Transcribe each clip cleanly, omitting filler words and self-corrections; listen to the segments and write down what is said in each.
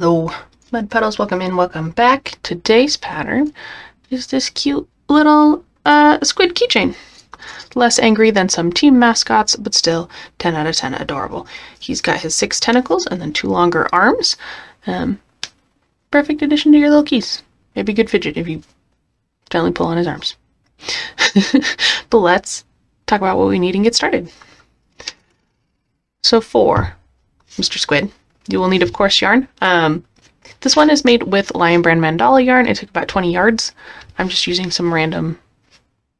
Hello, mud puddles, welcome in, welcome back. Today's pattern is this cute little squid keychain. Less angry than some team mascots, but still 10 out of 10 adorable. He's got his 6 tentacles and then 2 longer arms. Perfect addition to your little keys. Maybe good fidget if you gently pull on his arms. But let's talk about what we need and get started. So for Mr. Squid, you will need, of course, yarn. This one is made with Lion Brand Mandala yarn. It took about 20 yards. I'm just using some random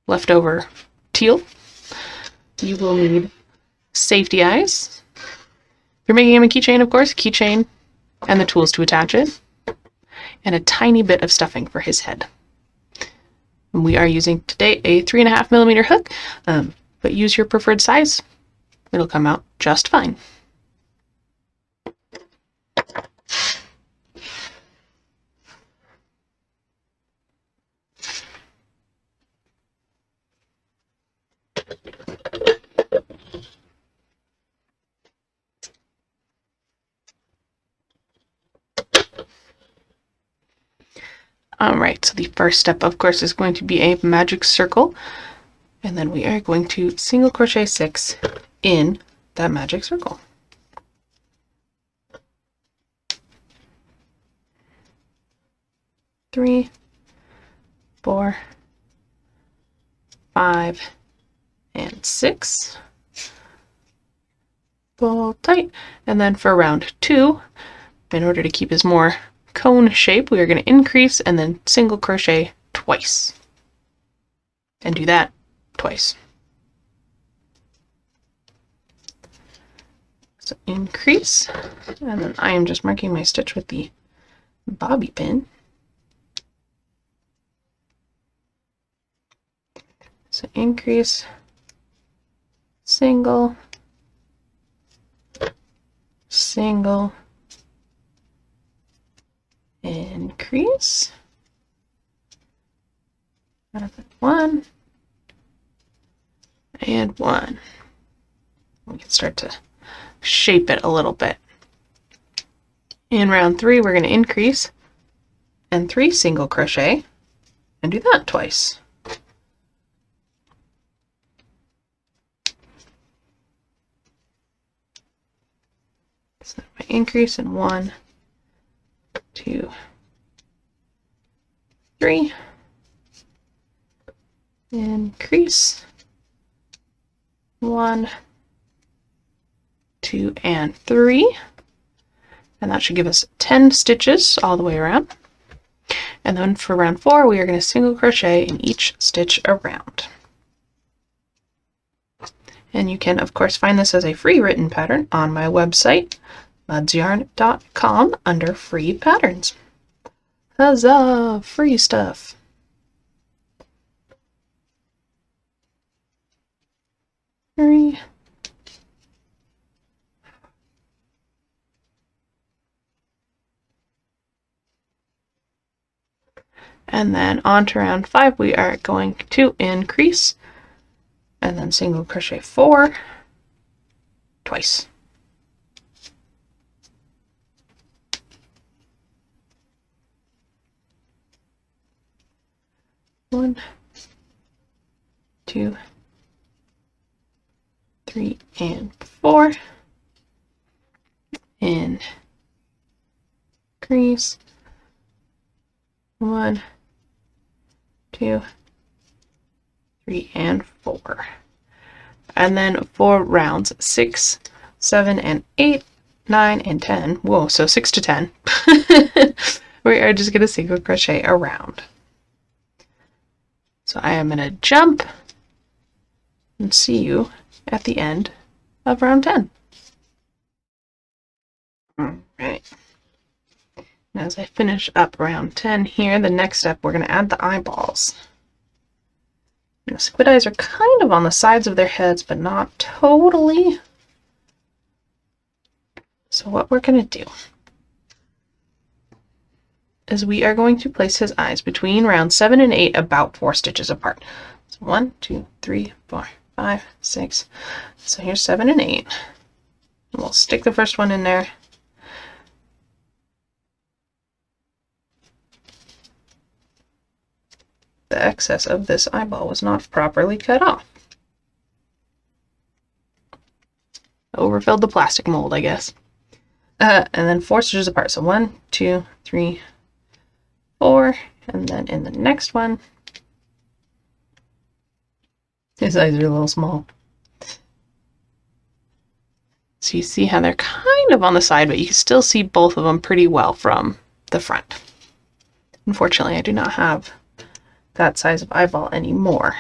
leftover teal. You will need safety eyes. If you're making him a keychain, of course, keychain and the tools to attach it, and a tiny bit of stuffing for his head. And we are using today a 3.5mm hook, but use your preferred size. It'll come out just fine. Alright, so the first step, of course, is going to be a magic circle, and then we are going to single crochet 6 in that magic circle. Three, 4, 5, and 6. Pull tight, and then for round 2, in order to keep his more cone shape, we are going to increase and then single crochet twice, and do that twice. So increase, and then I am just marking my stitch with the bobby pin. So increase, single, single, increase, 1, and 1. We can start to shape it a little bit. In round 3, we're going to increase and 3 single crochet and do that twice. So my increase in 1, 2, 3, increase, 1, 2, and 3, and that should give us 10 stitches all the way around. And then for round 4, we are going to single crochet in each stitch around. And you can, of course, find this as a free written pattern on my website, mudsyarn.com, under free patterns. Huzzah! Free stuff! Three. And then on to round 5, we are going to increase and then single crochet 4 twice. One, 2, 3, and 4. Increase. 1, 2, 3, and 4. And then for rounds 6, 7, and 8, 9, and 10. Whoa, so 6 to 10. We are just going to single crochet around. So I am going to jump and see you at the end of round 10. Alright. Now as I finish up round 10 here, the next step, we're going to add the eyeballs. Now, squid eyes are kind of on the sides of their heads, but not totally. So what we're going to do is we are going to place his eyes between round 7 and 8, about 4 stitches apart. So 1, 2, 3, 4, 5, 6. So here's 7 and 8. We'll stick the first one in there. the excess of this eyeball was not properly cut off. Overfilled the plastic mold, I guess. And then 4 stitches apart. So 1, 2, 3, 4, and then in the next one, his eyes are a little small. So you see how they're kind of on the side, but you can still see both of them pretty well from the front. Unfortunately, I do not have that size of eyeball anymore,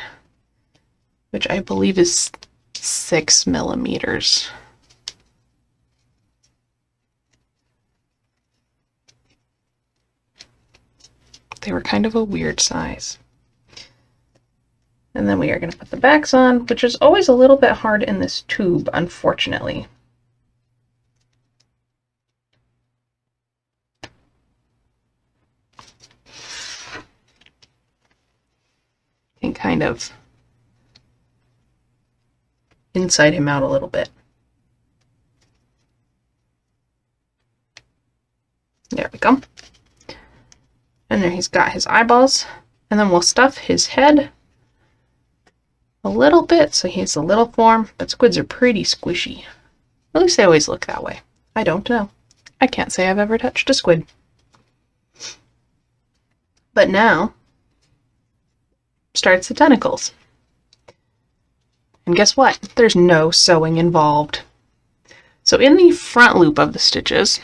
which I believe is 6 millimeters. They were kind of a weird size. And then we are going to put the backs on, which is always a little bit hard in this tube, unfortunately. And kind of inside him out a little bit. There we go. And there he's got his eyeballs. And then we'll stuff his head a little bit so he has a little form, but squids are pretty squishy. At least they always look that way. I don't know. I can't say I've ever touched a squid. But now starts the tentacles. And guess what? There's no sewing involved. So in the front loop of the stitches,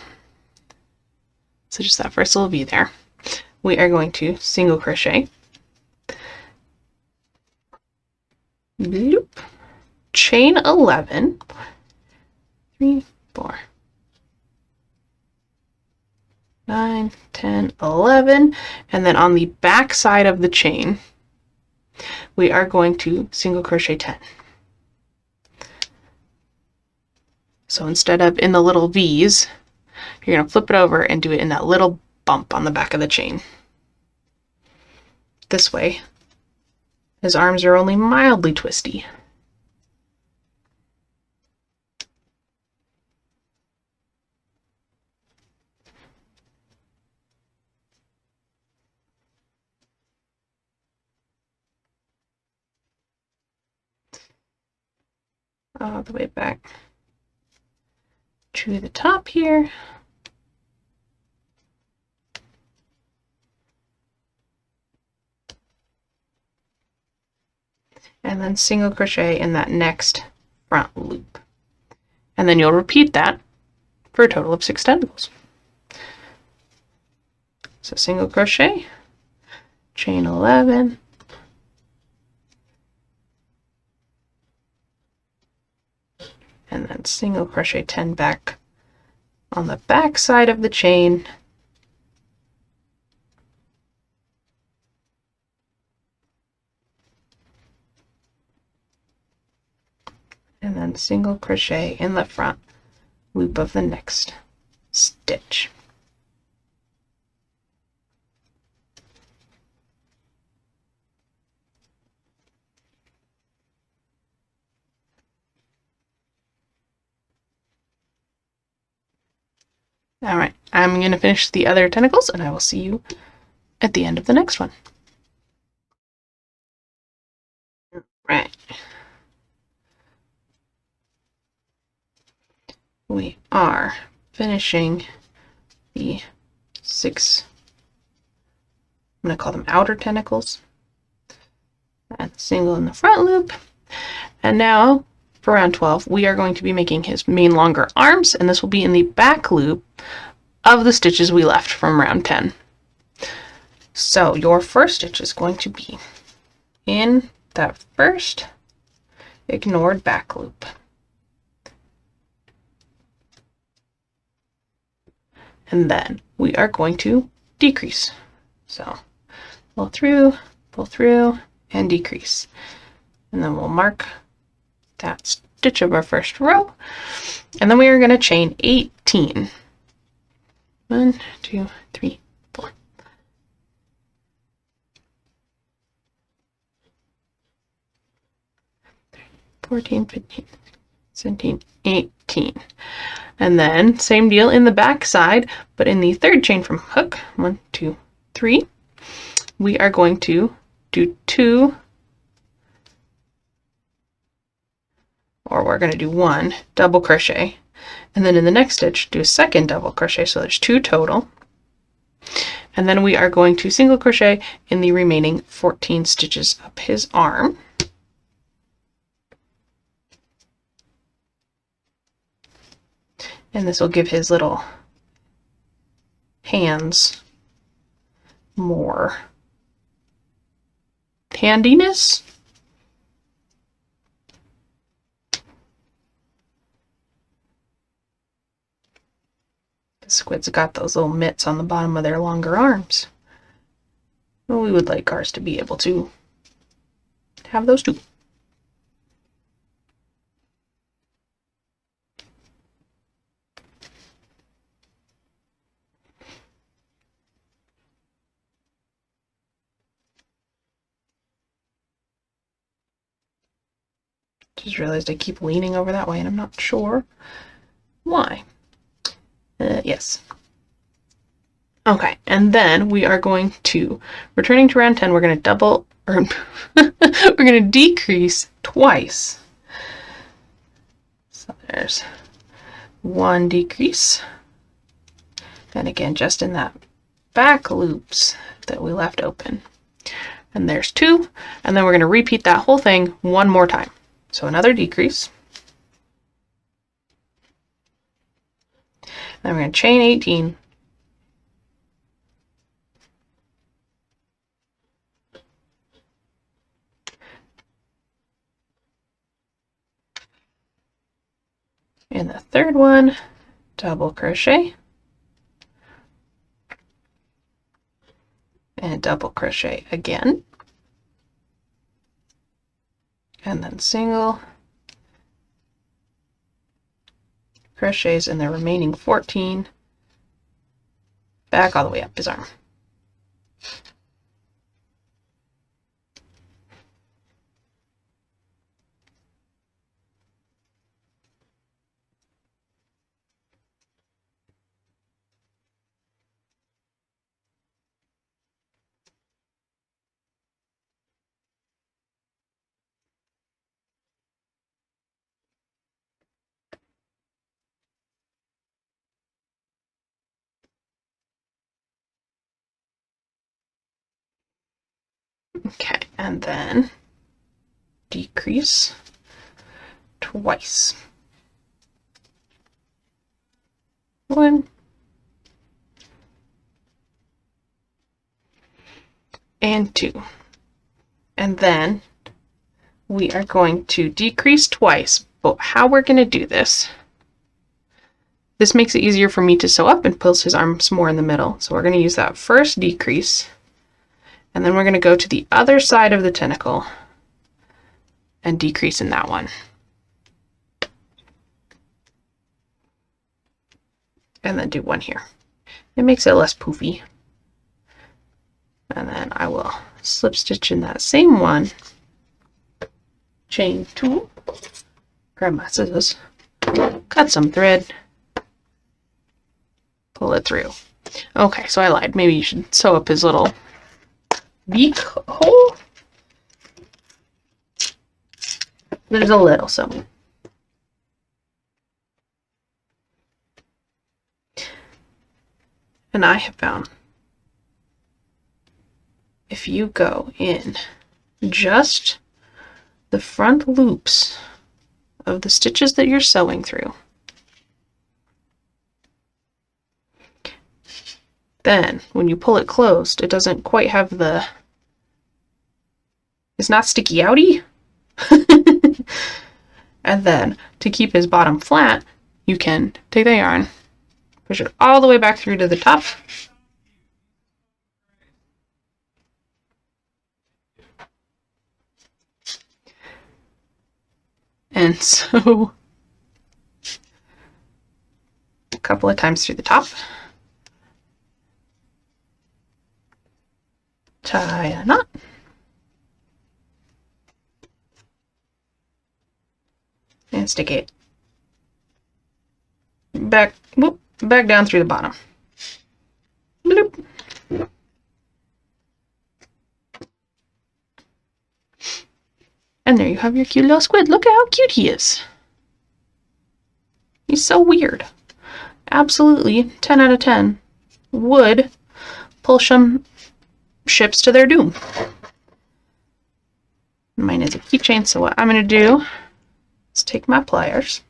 so just that first little V there, we are going to single crochet, loop, chain 11, 3, 4, 9, 10, 11, and then on the back side of the chain, we are going to single crochet 10. So instead of in the little V's, you're going to flip it over and do it in that little bump on the back of the chain. This way, his arms are only mildly twisty. All the way back to the top here. And then single crochet in that next front loop. And then you'll repeat that for a total of 6 tentacles. So single crochet, chain 11, and then single crochet 10 back on the back side of the chain, and then single crochet in the front loop of the next stitch. All right, I'm going to finish the other tentacles and I will see you at the end of the next one. Right. We are finishing the 6, I'm going to call them outer tentacles, and single in the front loop. And now for round 12, we are going to be making his main longer arms, and this will be in the back loop of the stitches we left from round 10. So your first stitch is going to be in that first ignored back loop. And then we are going to decrease. So pull through, and decrease. And then we'll mark that stitch of our first row. And then we are going to chain 18. 1, 2, 3, 4. 14, 15, 17, 18. And then same deal in the back side, but in the third chain from hook, 1, 2, 3, we are going to do 2, or we're going to do 1 double crochet, and then in the next stitch do a second double crochet, so there's 2 total. And then we are going to single crochet in the remaining 14 stitches up his arm. And this will give his little hands more handiness. The squid's got those little mitts on the bottom of their longer arms. Well, we would like ours to be able to have those too. Just realized I keep leaning over that way and I'm not sure why. Yes. Okay, and then we are going to, returning to round 10, we're going to double, or we're going to decrease twice. So there's 1 decrease. And again, just in that back loops that we left open. And there's 2, and then we're going to repeat that whole thing 1 more time. So another decrease. Then we're going to chain 18. In the third one, double crochet. And double crochet again. And then single crochets in the remaining 14 back all the way up his arm. Okay, and then decrease twice. 1 and 2. And then we are going to decrease twice, but how we're going to do this, this makes it easier for me to sew up and pulls his arms more in the middle. So we're going to use that first decrease, and then we're going to go to the other side of the tentacle and decrease in that one. And then do 1 here. It makes it less poofy. And then I will slip stitch in that same one, chain 2, grab my scissors, cut some thread, pull it through. Okay, so I lied. Maybe you should sew up his little beak hole. There's a little sewing. And I have found if you go in just the front loops of the stitches that you're sewing through, then when you pull it closed, it doesn't quite have the, it's not sticky outy. And then to keep his bottom flat, you can take the yarn, push it all the way back through to the top, and sew a couple of times through the top. Tie a knot. And stick it back, whoop, back down through the bottom. Bloop. And there you have your cute little squid. Look at how cute he is. He's so weird. Absolutely 10 out of 10. Would pull some ships to their doom. Mine is a keychain, so what I'm going to do is take my pliers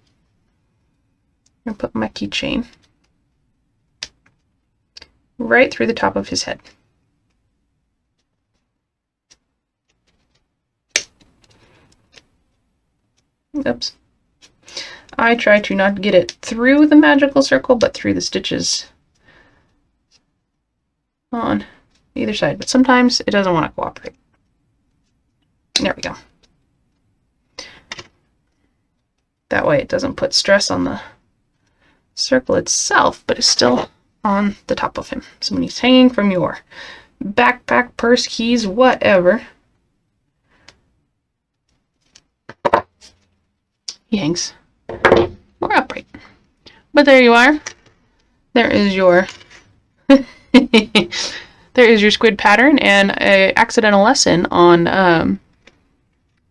and put my keychain right through the top of his head. Oops. I try to not get it through the magical circle, but through the stitches on either side. But sometimes it doesn't want to cooperate. There we go. That way it doesn't put stress on the circle itself, but it's still on the top of him. So when he's hanging from your backpack, purse, keys, whatever, he hangs more upright. But there you are. There is your there is your squid pattern and an accidental lesson on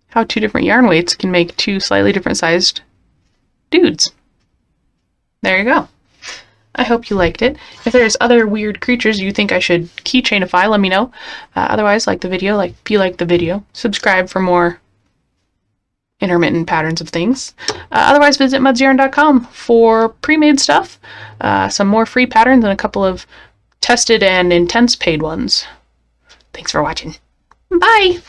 how two different yarn weights can make two slightly different sized dudes. There you go. I hope you liked it. If there's other weird creatures you think I should keychainify, let me know. Otherwise, like the video, if you like the video, subscribe for more intermittent patterns of things. Otherwise, visit mudsyarn.com for pre-made stuff, some more free patterns, and a couple of tested and intense paid ones. Thanks for watching. Bye!